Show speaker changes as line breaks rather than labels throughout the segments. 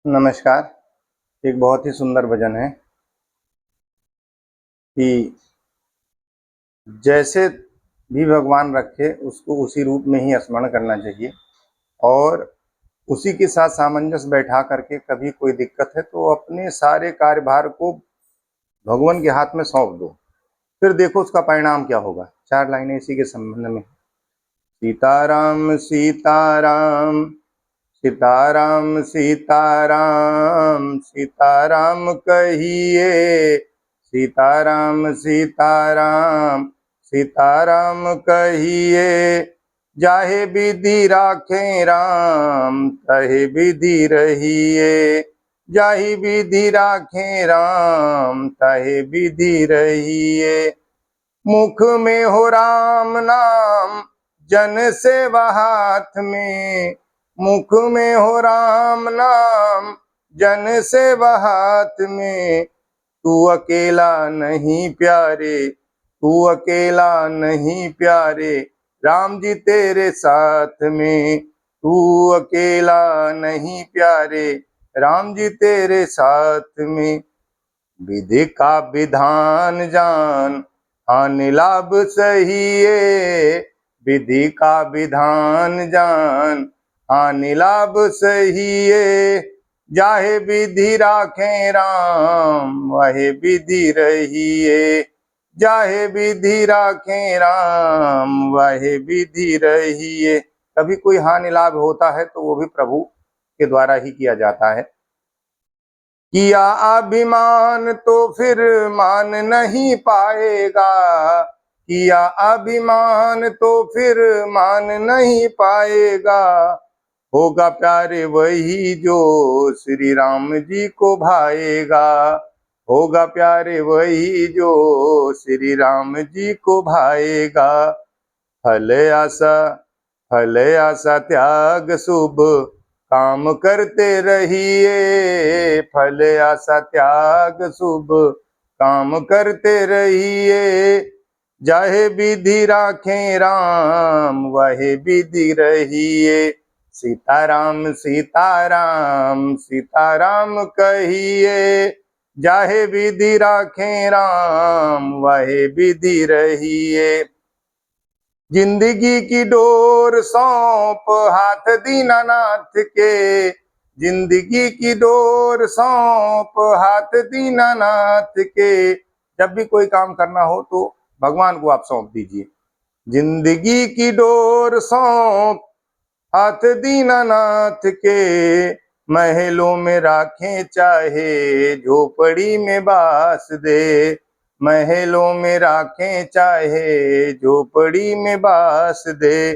नमस्कार। एक बहुत ही सुंदर भजन है कि जैसे भी भगवान रखे उसको उसी रूप में ही स्मरण करना चाहिए और उसी के साथ सामंजस्य बैठा करके कभी कोई दिक्कत है तो अपने सारे कार्यभार को भगवान के हाथ में सौंप दो, फिर देखो उसका परिणाम क्या होगा। 4 लाइनें इसी के संबंध में। सीताराम सीताराम सीताराम सीताराम सीताराम कहिए, सीताराम सीताराम सीताराम कहिए। जाहे विधि राखे राम तहे विधि रहिए, जाहि विधि राखे राम तहे विधि रहिए। मुख में हो राम नाम जन सेवा हाथ में, मुख में हो राम नाम जन सेवा हाथ में। तू अकेला नहीं प्यारे, तू अकेला नहीं प्यारे, राम जी तेरे साथ में। तू अकेला नहीं प्यारे, राम जी तेरे साथ में। विधि का विधान जान हानि लाभ सहिए, विधि का विधान जान हानि लाभ सहिए। जाहे विधि राखे राम वहे विधि रहिए, जाहे विधि राखे राम वहे विधि रहिए। कभी कोई हानि लाभ होता है तो वो भी प्रभु के द्वारा ही किया जाता है। किया अभिमान तो फिर मान नहीं पाएगा, किया अभिमान तो फिर मान नहीं पाएगा। होगा प्यारे वही जो श्री राम जी को भाएगा, होगा प्यारे वही जो श्री राम जी को भाएगा। फल आशा त्याग शुभ काम करते रहिए, फल आशा त्याग शुभ काम करते रहिए। जाहे विधि राखे राम वहे विधि रहिए। सीताराम सीताराम सीताराम कहिए, जाहे विधि राखे राम वहे विधि रहिए। जिंदगी की डोर सौंप हाथ दीनानाथ के, जिंदगी की डोर सौंप हाथ दीनानाथ के। जब भी कोई काम करना हो तो भगवान को आप सौंप दीजिए। जिंदगी की डोर सौंप हाथ दीनानाथ के, महलों में राखें चाहे झोपड़ी में बास दे, महलों में राखें चाहे झोपड़ी में बास दे।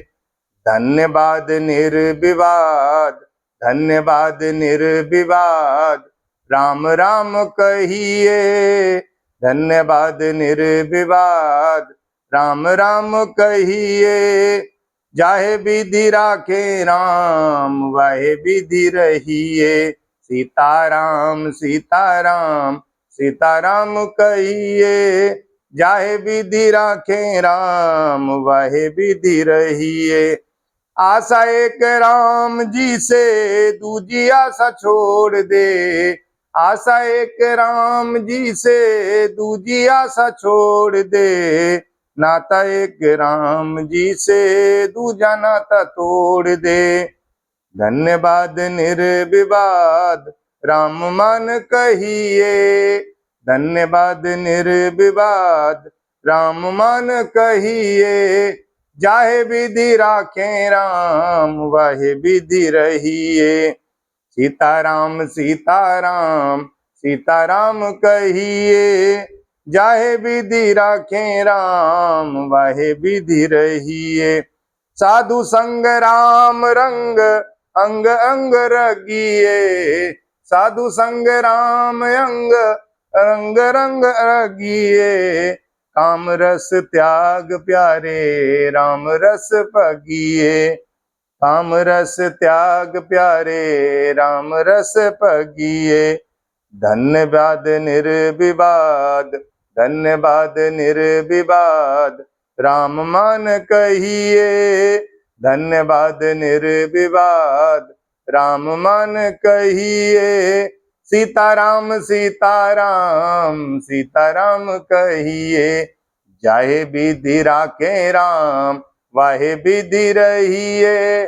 धन्यवाद निर्विवाद, धन्यवाद निर्विवाद, राम राम कहिए। धन्यवाद निर्विवाद, राम राम कहिए। जाहे विधि राखे राम वहे विधि रहिए। सीताराम सीताराम सीताराम कहिए, जाहे विधि राखे राम वहे विधि रहिए। आशा एक राम जी से दूजी आशा छोड़ दे, आशा एक राम जी से दूजी आशा छोड़ दे। नाता एक राम जी से दूजा नाता तोड़ दे। धन्यवाद निर्विवाद, राम मान कहिए। धन्यवाद निर्विवाद, राम मान कहिए। जाहे विधि राखे राम वहे विधि रहिए। सीताराम सीताराम सीताराम कहिए, जाहे विधि राखे राम वहे विधि रहिए। साधु संग राम रंग अंग अंग रगिए, साधु संग राम अंग रंग रंग रगिए। काम रस त्याग प्यारे राम रस पगिए, काम रस त्याग प्यारे राम रस पगिए। धन्यवाद निर्विवाद, धन्यवाद निर्विवाद, राम मान कहिए। धन्यवाद निर्विवाद, राम मन कहिए, सीताराम सीताराम सीताराम कहिए, जाहे विधि राखे राम वाहे विधि रहिए।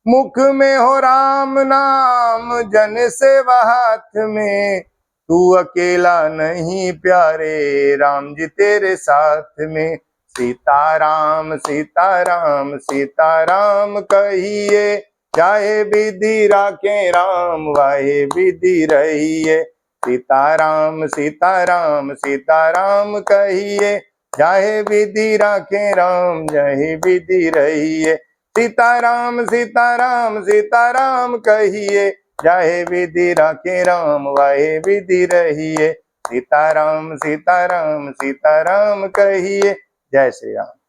मुख में हो राम नाम जन सेवा हाथ में, तू अकेला नहीं प्यारे राम जी तेरे साथ में। सीताराम सीताराम सीताराम कहिए, चाहे विधि राखे राम वाहे विधि रहिए। सीताराम सीताराम सीताराम कहिए, चाहे विधि राखे राम जहे विधि रहिए। सीताराम सीताराम सीताराम कहिए, चाहे विधि राखे राम वाहे विधि रहिए। सीताराम सीताराम सीताराम कहिए। जय श्री राम।